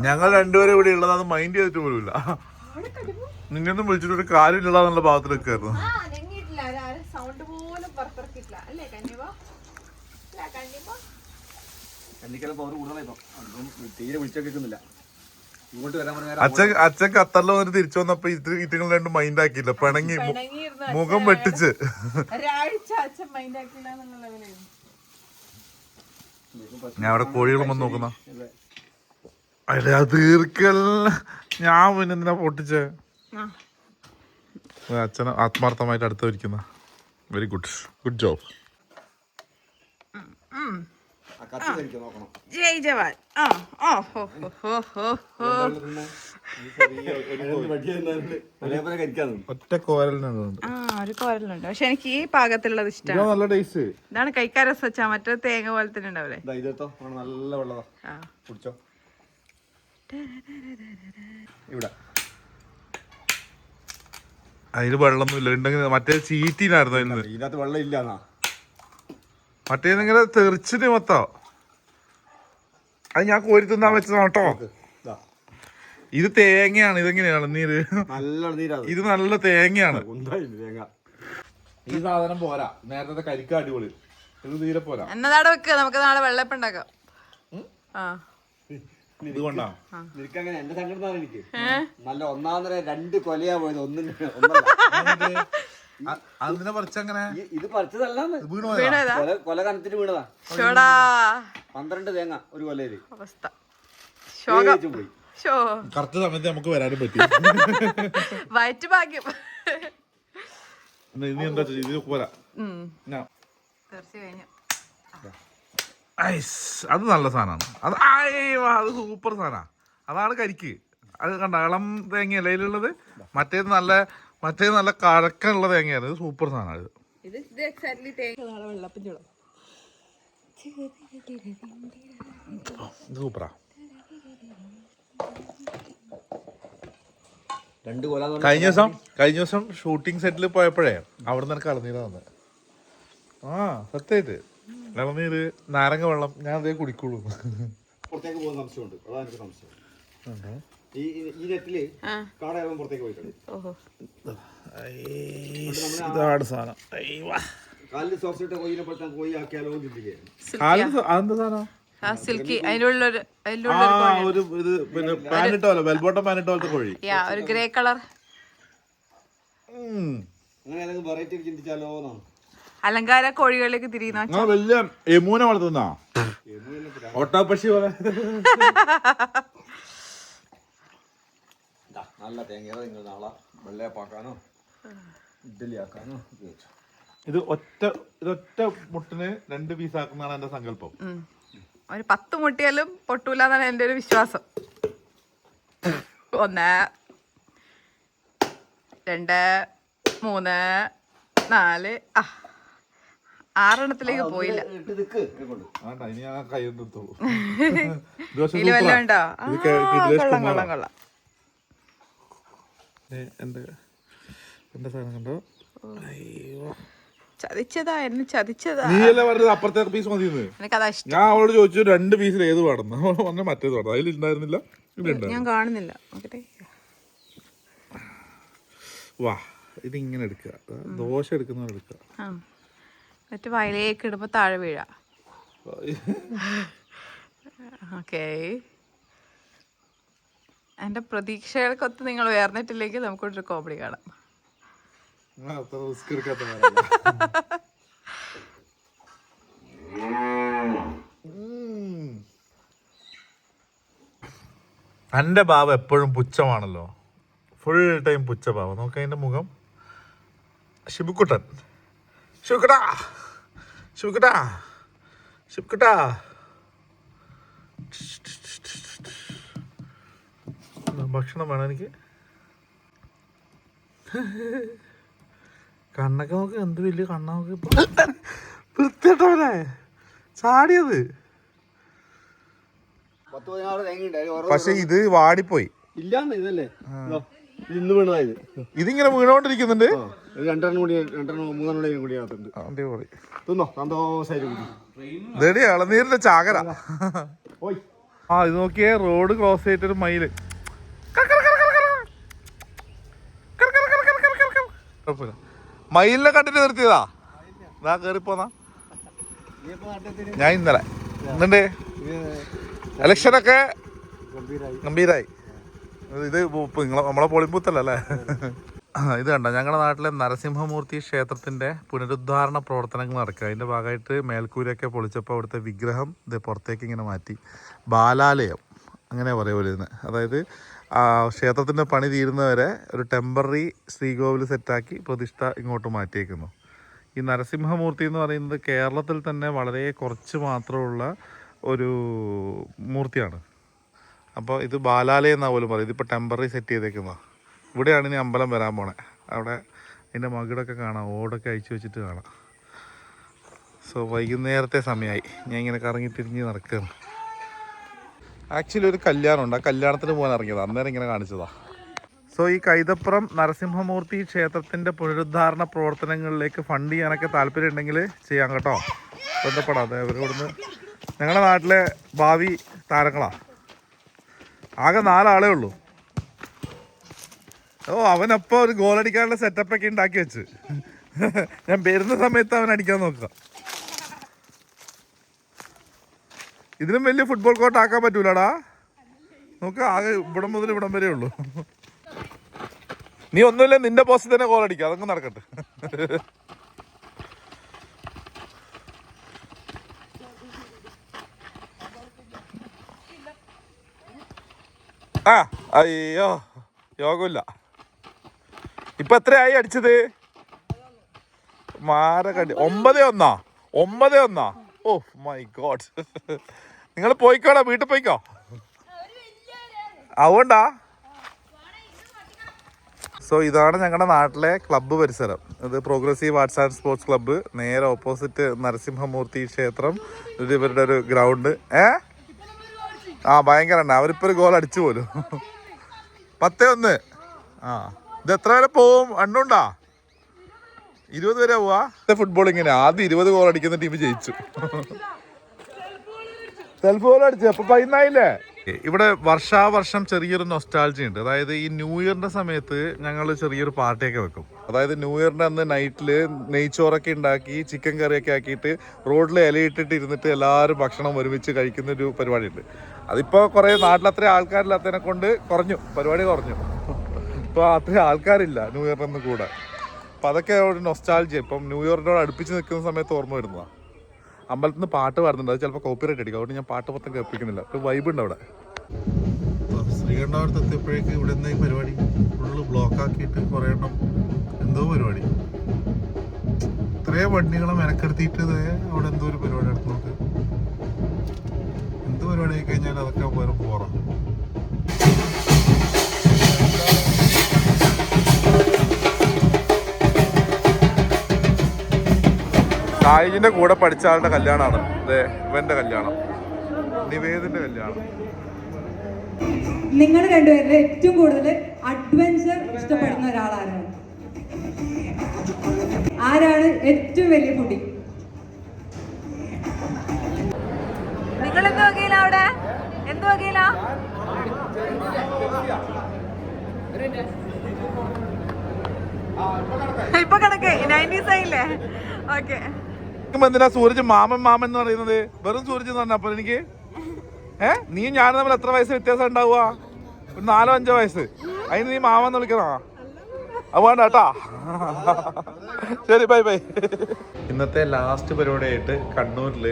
Speaker 1: ഞങ്ങൾ രണ്ടുപേരും ഇവിടെ ഉള്ളത് അത് മൈൻഡ് ചെയ്തിട്ട് പോലുമില്ല. നിന്നൊന്നും വിളിച്ചിട്ട് ഒരു കാര്യമില്ലന്നുള്ള ഭാഗത്തിൽ നിൽക്കായിരുന്നു.
Speaker 2: സൗണ്ട് പോലും പുറത്തിറക്കിയിട്ടില്ല അല്ലേ കന്യവ?
Speaker 4: കന്നിക്കെല്ലാം പവർ കൂടുതലായിപ്പോ തീരെ വിളിച്ചാൽ കേൾക്കുന്നില്ല. ഇങ്ങോട്ട് വരാൻ പറഞ്ഞാൽ
Speaker 1: അച്ഛൻ ഖത്തറിൽ വന്നിട്ട് തിരിച്ചു വന്നപ്പോ ഇതുങ്ങൾ രണ്ടും മൈൻഡ് ആക്കിയില്ല, പിണങ്ങി മുഖം വെട്ടിച്ച്.
Speaker 2: ഒരാഴ്ച അച്ഛൻ മൈൻഡ് ആക്കില്ല എന്നുള്ള ലെവലായിരുന്നു.
Speaker 1: ഞാൻ അവിടെ കോഴികളും വന്ന് നോക്കുന്ന അല്ല തീർക്കൽ. ഞാൻ പിന്നെ എന്തിനാ പൊട്ടിച്ചേ? അച്ഛനെ ആത്മാർത്ഥമായിട്ട് അടുത്ത് ഇരിക്കുന്ന. Very good job.
Speaker 2: ജയ് ജവാൻ.
Speaker 1: ഒറ്റ കോരലുണ്ട്.
Speaker 2: ഒരു കോരലുണ്ട്, പക്ഷെ എനിക്ക് ഈ പാകത്തിലുള്ളത് ഇഷ്ടമാണ്.
Speaker 1: നല്ല ടേസ്റ്റ്.
Speaker 2: ഇതാണ് കഴിക്കാരസ് വെച്ചാ, മറ്റേ തേങ്ങ പോലെ തന്നെ ഉണ്ടാവില്ലേ?
Speaker 4: നല്ല വെള്ളതാ കുടിച്ചോ. ഇവിടെ
Speaker 1: അതില് വെള്ളമൊന്നുമില്ല. ഉണ്ടെങ്കിൽ മറ്റേ ചീറ്റീനായിരുന്നു അതിന്.
Speaker 4: ഇതിനകത്ത് വെള്ളം ഇല്ലാന്നാ.
Speaker 1: മറ്റേന്നിങ്ങനെ തെറിച്ചിട്ട് മൊത്തം. അത് ഞാൻ കോരി തിന്നാൻ വെച്ചതാണ് കേട്ടോ. ഇത് തേങ്ങയാണ്. ഇതെങ്ങനെയാണ് നീര്?
Speaker 4: നല്ല നീരാ.
Speaker 1: ഇത് നല്ല തേങ്ങയാണ്.
Speaker 4: തേങ്ങ.
Speaker 1: ഈ സാധനം പോരാ. നേരത്തെ കരിക്ക അടിപൊളി. ഇത് തീരെ പോരാ.
Speaker 2: എന്നതാടെ വെക്കുക, നമുക്ക് നാളെ വെള്ളപ്പം ഉണ്ടാക്കാം.
Speaker 1: ഇതുകൊണ്ടാ
Speaker 4: നിനക്കങ്ങനെ എന്റെ സങ്കടം എനിക്ക് നല്ല ഒന്നാമതര 2 കൊലയാ പോയത്. ഒന്നും
Speaker 1: അതിനെ പറിച്ചങ്ങനെ
Speaker 4: ഇത് പറിച്ചതല്ലാന്ന്. കൊല കണത്തിട്ട് വീണതാ. 12 തേങ്ങ ഒരു കൊലയില്.
Speaker 2: അവസ്ഥ
Speaker 4: പോയി.
Speaker 1: കറക്റ്റ് സമയത്ത് നമുക്ക് വരാനും പറ്റി.
Speaker 2: വയറ്റ് ഭാഗ്യം.
Speaker 1: ഇനി എന്താ ഇത് പോരാ. അത് നല്ല സാധനമാണ്. അത് സൂപ്പർ സാധനമാണ്. അതാണ് കരിക്ക്. അത് കണ്ട ഇളം തേങ്ങ ഇലയിലുള്ളത്. മറ്റേത് നല്ല കഴക്കുള്ള തേങ്ങയാണ്. ഇത് സൂപ്പർ സാധനമാണ്. ഇത് സൂപ്പറാ. കഴിഞ്ഞ ദിവസം ഷൂട്ടിംഗ് സെറ്റിൽ പോയപ്പോഴേ അവിടെ നിന്ന് എനിക്ക് ഇളനീരാ വന്നത്. സത്യമായിട്ട് ഇളനീര് നാരങ്ങ വെള്ളം ഞാൻ അതേ കുടിക്കുള്ളൂ.
Speaker 4: പുറത്തേക്ക് പോകുന്ന സംശയമുണ്ട്. അതാ എനിക്ക് സംശയം. ഈ നെറ്റില് കാടായാലും പുറത്തേക്ക് പോയിട്ടുണ്ട്.
Speaker 2: ഓഹോ.
Speaker 1: ഇതാണ് സാധനം.
Speaker 4: കാലില് സോക്സ് ഇട്ട കോയിനെ പോലത്തെ കോയി ആക്കിയാലോ ചിന്തിക്കുകയാണ്.
Speaker 1: അതെന്താ സാധനം?
Speaker 2: സിൽക്കി അതിനുള്ളൊരു
Speaker 1: ഒരു ഇത് പിന്നെ പാനിട്ട പോലെ ബെൽബോട്ടം പാനിട്ട പോലത്തെ കോഴി.
Speaker 2: ഒരു ഗ്രേ കളർ.
Speaker 4: അങ്ങനെ ഏതെങ്കിലും വെറൈറ്റി ചിന്തിച്ചാലോ എന്നാണ്.
Speaker 2: അലങ്കാര കോഴികളിലേക്ക് തിരിയുന്ന
Speaker 1: വലിയ എമൂനെ വളർത്തുന്ന ഒട്ടാപ്പക്ഷി പോലെ.
Speaker 4: നല്ല തേങ്ങ നിങ്ങൾ നാളെ വെള്ളയപ്പാക്കാനോ ഇഡ്ഡലി ആക്കാനോ ഉപയോഗിച്ചു.
Speaker 1: ഇത് ഒറ്റ മുട്ടിന് 2 പീസ് ആക്കുന്നതാണ് എന്റെ സങ്കല്പം.
Speaker 2: ഒരു 10 മുട്ടിയാലും പൊട്ടൂല എന്നാണ് എൻ്റെ ഒരു വിശ്വാസം. 1 2 3 4 6 പോയില്ല.
Speaker 1: ഇനി ആ കൈ എടുത്തോളൂ.
Speaker 2: ഇതിൽ വല്ലതും ഉണ്ടോ? കൊള്ളാം കൊള്ളാം.
Speaker 1: എന്റെ സാധനം കണ്ടോ?
Speaker 2: ചതിച്ചതാ, എന്നെ ചതിച്ചതാ.
Speaker 1: നീയല്ലേ പറഞ്ഞത് അപ്പുറത്തെ പീസ് മതി.
Speaker 2: എനിക്കതാ ഇഷ്ടം.
Speaker 1: ഞാൻ അവളോട് ചോദിച്ചു 2 പീസിൽ ഏത് പാടുന്നു. അവൾ പറഞ്ഞ മറ്റേത് പാടുന്നു. അതിലുണ്ടായിരുന്നില്ല,
Speaker 2: ഞാൻ കാണുന്നില്ല.
Speaker 1: വാ, ഇതിങ്ങനെ എടുക്കുക. ദോശ എടുക്കുന്ന എടുക്കുക.
Speaker 2: എന്നിട്ട് വയലേക്ക് ഇടുമ്പോ താഴെ വീഴ. ഓക്കേ, എന്റെ പ്രതീക്ഷകൾക്കൊത്ത് നിങ്ങൾ ഉയർന്നിട്ടില്ലെങ്കിൽ നമുക്കൊരു കോമഡി കാണാം.
Speaker 1: എന്റെ ഭാവം എപ്പോഴും പുച്ഛമാണല്ലോ, ഫുൾ ടൈം പുച്ഛഭാവം. നോക്ക അതിന്റെ മുഖം. ശിബുക്കുട്ടൻ, ശിവക്കുട്ടാ, ശിവക്കുട്ടാ, ശിവക്കുട്ടാ. ഭക്ഷണം വേണം എനിക്ക്. കണ്ണൊക്കെ നോക്ക്, എന്ത് വലിയ കണ്ണ നോക്ക്. വൃത്തിയിട്ടവനെ ചാടിയത്. പക്ഷെ ഇത് വാടിപ്പോയി.
Speaker 4: ഇല്ലാന്ന് ഇതല്ലേ ഇന്ന് വീണതായത്.
Speaker 1: ഇതിങ്ങനെ വീണോണ്ടിരിക്കുന്നുണ്ട്.
Speaker 4: 2 കൂടി 3 കൂടി അകത്തുണ്ട്.
Speaker 1: അടിപൊളി.
Speaker 4: തിന്നോ സന്തോഷമായിട്ട് കൂടി.
Speaker 1: ഇതേടി ഇളനീരിന്റെ ചാകര. ഇത് നോക്കിയേ, റോഡ് ക്രോസ് ചെയ്തിട്ടൊരു മയില്. മയിലിനെ കണ്ടിട്ട് നിർത്തിയതാ. ഇതാ കേറിപ്പോന്നാ. ഞാൻ ഇന്നലെ എന്നിട്ട് ഇലക്ഷനൊക്കെ ഗംഭീരായി. ഇത് നമ്മളെ പോളിംബൂത്തല്ലേ? ഇത് കണ്ട, ഞങ്ങളുടെ നാട്ടിലെ നരസിംഹമൂർത്തി ക്ഷേത്രത്തിന്റെ പുനരുദ്ധാരണ പ്രവർത്തനങ്ങൾ നടക്കുക. അതിന്റെ ഭാഗമായിട്ട് മേൽക്കൂരയൊക്കെ പൊളിച്ചപ്പോൾ അവിടുത്തെ വിഗ്രഹം ഇത് പുറത്തേക്ക് ഇങ്ങനെ മാറ്റി. ബാലാലയം അങ്ങനെ പറയുമല്ലോ ഇതിന്. അതായത് ക്ഷേത്രത്തിന്റെ പണി തീരുന്നവരെ ഒരു ടെമ്പററി ശ്രീകോവിൽ സെറ്റാക്കി പ്രതിഷ്ഠ ഇങ്ങോട്ട് മാറ്റിയേക്കുന്നു. ഈ നരസിംഹമൂർത്തി എന്ന് പറയുന്നത് കേരളത്തിൽ തന്നെ വളരെ കുറച്ച് മാത്രമുള്ള ഒരു മൂർത്തിയാണ്. അപ്പോൾ ഇത് ബാലാലയം എന്നാ പോലും പറയും. ഇതിപ്പോൾ ടെമ്പററി സെറ്റ് ചെയ്തേക്കുന്നതാണ്. ഇവിടെയാണ് ഇനി അമ്പലം വരാൻ പോണേ. അവിടെ അതിൻ്റെ മകിടൊക്കെ കാണാം, ഓടൊക്കെ അഴിച്ചു വെച്ചിട്ട് കാണാം. സോ വൈകുന്നേരത്തെ സമയമായി. ഞാൻ ഇങ്ങനെ കറങ്ങി തിരിഞ്ഞ് നടക്കുകയാണ്. ആക്ച്വലി ഒരു കല്യാണമുണ്ട്, ആ കല്യാണത്തിന് പോകാൻ ഇറങ്ങിയതാണ്. അന്നേരം ഇങ്ങനെ കാണിച്ചതാണ്. സോ ഈ കൈതപ്പുറം നരസിംഹമൂർത്തി ക്ഷേത്രത്തിൻ്റെ പുനരുദ്ധാരണ പ്രവർത്തനങ്ങളിലേക്ക് ഫണ്ട് ചെയ്യാനൊക്കെ താല്പര്യം ഉണ്ടെങ്കിൽ ചെയ്യാം കേട്ടോ, ബന്ധപ്പെടാം. ഇവരോടുന്ന് ഞങ്ങളുടെ നാട്ടിലെ ഭാവി താരങ്ങളാണ്. ആകെ 4 ആളേ ഉള്ളൂ. അവനപ്പോൾ ഒരു ഗോളടിക്കാനുള്ള സെറ്റപ്പൊക്കെ ഉണ്ടാക്കി വെച്ച് ഞാൻ വരുന്ന സമയത്ത് അവൻ അടിക്കാൻ നോക്കുക. ഇതിനും വലിയ ഫുട്ബോൾ കോർട്ട് ആക്കാൻ പറ്റൂലടാ. നോക്ക്, ആകെ ഇവിടം മുതൽ ഇവിടം വരെ ഉള്ളൂ. നീ ഒന്നുമില്ല, നിന്റെ പോസ്റ്റിൽ തന്നെ ഗോൾ അടിക്കുക. അതൊക്കെ നടക്കട്ടെ. അയ്യോ, യോഗമില്ല. ഇപ്പൊ എത്രയായി അടിച്ചത്? മാരകടി 9-1. Oh my god. നിങ്ങൾ പോയിക്കോടാ, വീട്ടിൽ പോയിക്കോ. അതുകൊണ്ടാ. സോ ഇതാണ് ഞങ്ങളുടെ നാട്ടിലെ ക്ലബ്ബ് പരിസരം. ഇത് progressive arts and sports club. നേരെ ഓപ്പോസിറ്റ് നരസിംഹമൂർത്തി ക്ഷേത്രം. ഇത് ഇവരുടെ ഒരു ഗ്രൗണ്ട്. ഭയങ്കര ഉണ്ട്. അവരിപ്പോൾ ഒരു ഗോൾ അടിച്ചു പോലും. 10-1. ഇത് എത്ര വരെ പോവും? എണ്ണുണ്ടാ? 20 വരെ പോവാ. ഫുട്ബോൾ ഇങ്ങനെ ആദ്യം 20 ഗോൾ അടിക്കുന്ന ടീം ജയിച്ചു. സെൽഫ് ഗോൾ അടിച്ചു. അപ്പൊ 11 ആയില്ലേ? ഇവിടെ വർഷാവർഷം ചെറിയൊരു നൊസ്റ്റാൾജി ഉണ്ട്. അതായത് ഈ ന്യൂ ഇയറിന്റെ സമയത്ത് ഞങ്ങൾ ചെറിയൊരു പാർട്ടിയൊക്കെ വെക്കും. അതായത് ന്യൂ ഇയറിന്റെ അന്ന് നൈറ്റിൽ നെയ്ച്ചോറൊക്കെ ഉണ്ടാക്കി ചിക്കൻ കറിയൊക്കെ ആക്കിയിട്ട് റോഡിൽ ഇലയിട്ടിട്ട് ഇരുന്നിട്ട് എല്ലാവരും ഭക്ഷണം ഒരുമിച്ച് കഴിക്കുന്ന ഒരു പരിപാടിയുണ്ട്. അതിപ്പോൾ കുറേ നാട്ടിലത്ര ആൾക്കാരില്ലാത്തതിനെ കൊണ്ട് പരിപാടി കുറഞ്ഞു. ഇപ്പോൾ അത്രയും ആൾക്കാരില്ല ന്യൂ ഇയറിനൊന്നും കൂടെ. അപ്പം അതൊക്കെ ഒരു നൊസ്റ്റാൾജി. ഇപ്പം ന്യൂ ഇയറിനോട് അടുപ്പിച്ച് നിൽക്കുന്ന സമയത്ത് ഓർമ്മ വരുന്നതാണ്. അമ്പലത്തിൽ നിന്ന് പാട്ട് പാടുന്നുണ്ട്, അത് ചിലപ്പോൾ കോപ്പിറൈറ്റ് അടിക്കും. അതുകൊണ്ട് ഞാൻ പാട്ട് മൊത്തം കേൾപ്പിക്കുന്നില്ല. ഒരു വൈബ് ഉണ്ട് അവിടെ. ശ്രീകണ്ഠപുരത്ത് എത്തിയപ്പോഴേക്ക് ഇവിടെ നിന്ന് ഈ പരിപാടി ഫുള്ള് ബ്ലോക്ക് ആക്കിയിട്ട് കുറേ എണ്ണം എന്തോ പരിപാടി, ഇത്രയും വണ്ടികളെ മെനക്കെടുത്തിയിട്ട് അവിടെ എന്തോ ഒരു പരിപാടി നടത്തുന്നുണ്ട്. എന്ത് പരിപാടി ആയി കഴിഞ്ഞാൽ അതൊക്കെ വേറെ പോറാം. സായിജിന്റെ കൂടെ പഠിച്ച ആളുടെ കല്യാണമാണ് ഇവന്റെ കല്യാണം, നിവേദിന്റെ കല്യാണം.
Speaker 8: നിങ്ങൾ രണ്ടുപേരിൽ ഏറ്റവും കൂടുതൽ അഡ്വഞ്ചർ ഇഷ്ടപ്പെടുന്ന ഒരാളാരാണ്? ആരാണ് ഏറ്റവും വലിയ ഫുഡി?
Speaker 2: നിങ്ങൾ എന്ത് വകയിലാ അവിടെ? എന്ത് വകയിലാ? ഇപ്പൊ കണക്ക് 90s ആയില്ലേ? ഓക്കെ.
Speaker 1: എന്തിനാ സൂരജ് മാമൻ എന്ന് പറയുന്നത്? വെറും സൂരജ് എന്ന് പറഞ്ഞ. അപ്പൊ എനിക്ക് നീ ഞാനും തമ്മിൽ എത്ര വയസ്സ് വ്യത്യാസം ഉണ്ടാവുക? ഒരു 4-5 വയസ്സ്. അതിന് നീ മാമെന്ന് വിളിക്കണോ? അത് വേണ്ട കേട്ടാ. ശരി, ബൈ. ഇന്നത്തെ ലാസ്റ്റ് പരിപാടിയായിട്ട് കണ്ണൂരിൽ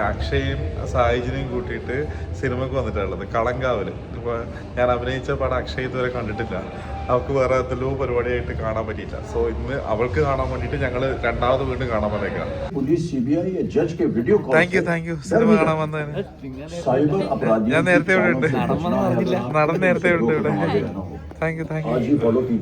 Speaker 1: അക്ഷയും സായിജിനെയും കൂട്ടിയിട്ട് സിനിമക്ക് വന്നിട്ടുള്ളത് കളങ്കാവില്. ഇപ്പൊ ഞാൻ അഭിനയിച്ച പടം അക്ഷയ് ഇതുവരെ കണ്ടിട്ടില്ല. അവൾക്ക് വേറെ എന്തെല്ലോ പരിപാടിയായിട്ട് കാണാൻ പറ്റിയില്ല. സോ ഇന്ന് അവൾക്ക് കാണാൻ വേണ്ടിയിട്ട് ഞങ്ങൾ രണ്ടാമത് വീണ്ടും കാണാൻ വന്നേക്കാം. താങ്ക് യു സിനിമ കാണാൻ വന്നതിന്. ഞാൻ നേരത്തെ ഇവിടെ ഉണ്ട്, നടൻ നേരത്തെ ഉണ്ട് ഇവിടെ. Thank you.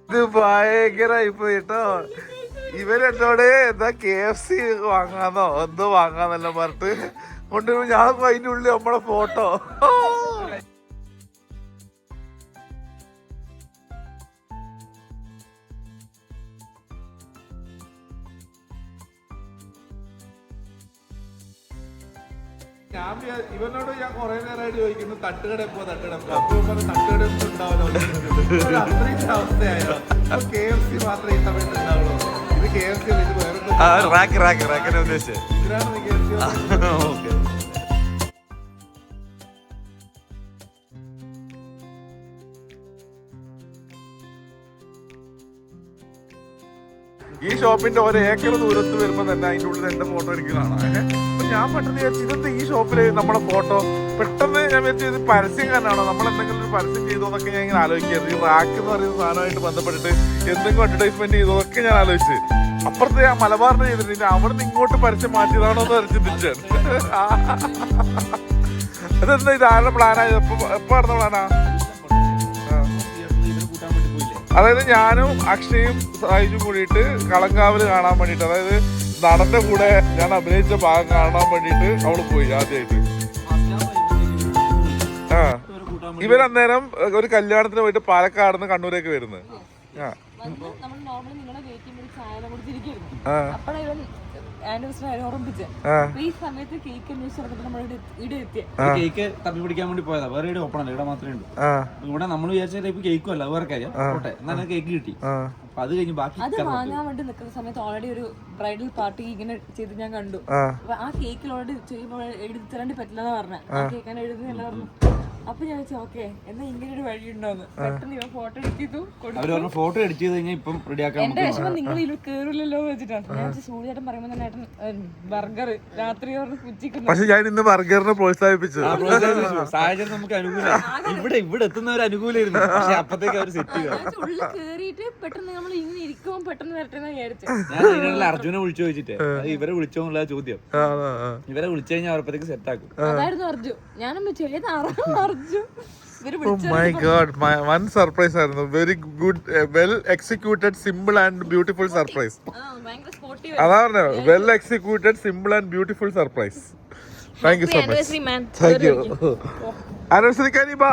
Speaker 1: ഇത് ഭയങ്കരായിപ്പോയി കേട്ടോ. ഇവരെന്നോട് എന്താ KFC വാങ്ങാന്നോ എന്തോ വാങ്ങാന്നെല്ലാം പറഞ്ഞിട്ട് കൊണ്ടുവരുമ്പോ ഞാൻ അതിൻ്റെ ഉള്ളിൽ നമ്മളെ ഫോട്ടോ. ഇവനോട് ഞാൻ കുറെ നേരമായിട്ട് ചോദിക്കുന്നു തട്ടുകട തട്ടുകട ഉണ്ടാവല്ലോ. അത്രയും അവസ്ഥയായോ? KFC മാത്രമേ ഈ സമയത്ത് ഉണ്ടാവുള്ളൂ. ഇത് KFC ഇത് വേറെ ഇതിനാണ് KFC. ഈ ഷോപ്പിന്റെ 1 ഏക്കർ ദൂരത്ത് വരുമ്പോ തന്നെ അതിൻ്റെ ഉള്ളിൽ എന്റെ ഫോട്ടോ എടുക്കുന്നതാണ്. അപ്പൊ ഞാൻ പെട്ടെന്ന് വിചാരിച്ചു ഇതെന്താ ഈ ഷോപ്പില് നമ്മളെ ഫോട്ടോ. പെട്ടെന്ന് ഞാൻ വിചാരിച്ചു ഇത് പരസ്യം കാരണമാണോ, നമ്മൾ എന്തെങ്കിലും ഒരു പരസ്യം ചെയ്തോ എന്നൊക്കെ ഞാൻ ഇങ്ങനെ ആലോചിക്കായിരുന്നു. ഈ റാക്ക് എന്ന് പറയുന്ന സാധനമായിട്ട് ബന്ധപ്പെട്ടിട്ട് എന്തെങ്കിലും അഡ്വർടൈസ്മെന്റ് ചെയ്തോ എന്നൊക്കെ ഞാൻ ആലോചിച്ച്. അപ്പുറത്തെ ആ മലബാറിന് ചെയ്തിട്ടില്ല, അവിടെ നിന്ന് ഇങ്ങോട്ട് പരസ്യം മാറ്റിയതാണോ എന്ന് ചിന്തിച്ചാണ്. അതെന്താ ഇത് ആരുടെ പ്ലാനായത്? എപ്പോ നടന്ന പ്ലാനാ? അതായത് ഞാനും അക്ഷയും സായിജും കൂടിയിട്ട് കളങ്കാവില് കാണാൻ വേണ്ടിട്ട്, അതായത് നടന്റെ കൂടെ ഞാൻ അഭിനയിച്ച ഭാഗം കാണാൻ വേണ്ടിട്ട് അവള് പോയി ആദ്യമായിട്ട്. ഇവരന്നേരം ഒരു കല്യാണത്തിന് പോയിട്ട് പാലക്കാട് നിന്ന് കണ്ണൂരേക്ക് വരുന്നത്.
Speaker 5: കേക്ക് തപ്പി പിടിക്കാൻ വേണ്ടി പോയതാ. വേറെ ഇവിടെ ഓപ്പൺ അല്ല, ഇവിടെ മാത്രമേ ഉള്ളൂ. ഇവിടെ നമ്മൾ വിചാരിച്ച ടൈപ്പ് കേക്കും അല്ല, വേറെ കാര്യം പോട്ടെ. എന്നാലും കേക്ക് കിട്ടി. അപ്പൊ അത് കഴിഞ്ഞ് ബാക്കി
Speaker 9: അത് വാങ്ങാൻ വേണ്ടി നിൽക്കുന്ന സമയത്ത് ഓൾറെഡി ഒരു ബ്രൈഡൽ പാർട്ടി ഇങ്ങനെ ചെയ്ത് ഞാൻ കണ്ടു. അപ്പൊ ആ കേക്കിൽ ഓൾറെഡി ചെയ്യുമ്പോൾ എഴുതി തരാണ്ടി പറ്റില്ലെന്ന് പറഞ്ഞ ആ കേക്കാണ് എഴുതി എല്ലാം പറഞ്ഞു. അപ്പൊ ഞാൻ വെച്ചു ഓക്കെ എന്നാ ഇങ്ങനെ ഒരു വഴി ഉണ്ടോന്ന് പെട്ടെന്ന് ഇവ ഫോട്ടോ എടുത്തു
Speaker 5: അവര് പറഞ്ഞ ഫോട്ടോ എഡിറ്റ് ചെയ്ത് കഴിഞ്ഞാൽ ഇപ്പം റെഡിയാക്കാൻ
Speaker 9: എന്റെ വിഷമം നിങ്ങൾ ഇതിൽ കേറില്ലല്ലോ വെച്ചിട്ടാണ് ഞാൻ സൂര്യേട്ടൻ പറയുമ്പോ തന്നെ ഏട്ടൻ ബർഗർ രാത്രി ഉച്ചയ്ക്ക്
Speaker 1: പക്ഷെ ഞാൻ ഇന്ന് ബർഗറിനെ പ്രോത്സാഹിപ്പിച്ചു.
Speaker 5: സാഹചര്യം നമുക്ക് അനുകൂലം ഇവിടെ എത്തുന്നവർ അനുകൂലമായിരുന്നു, പക്ഷെ അപ്പത്തേക്ക് അവർ സെറ്റ് ചെയ്തു.
Speaker 9: ഉള്ളിൽ കേറിയിട്ട് പെട്ടെന്ന് നമ്മൾ ഇങ്ങനെ ഇരിക്കുമ്പോ പെട്ടെന്ന് വരട്ടെ എന്ന് വിചാരിച്ചു.
Speaker 5: ഞാൻ ഇതിനുള്ള അർജുനെ വിളിച്ചു ചോദിച്ചിട്ടേ അത് ഇവരെ വിളിച്ചോന്നുള്ള ചോദ്യം. ഇവരെ വിളിച്ചു കഴിഞ്ഞാൽ അവർപ്പത്തേക്ക് സെറ്റ് ആക്കും.
Speaker 9: അതായിരുന്നു അർജു. ഞാനും വെച്ചു ഏത് അർജു ഇവര്
Speaker 1: Oh my god, my one surprise ആയിരുന്നു. Very good, well executed, simple and beautiful surprise.
Speaker 9: ഭയങ്കര സ്പോർട്ടീവ്.
Speaker 1: അതാ പറഞ്ഞത്, well executed, simple and beautiful surprise. Thank you so much.
Speaker 9: Anniversary man.
Speaker 1: Thank you. Anniversary Kani ba.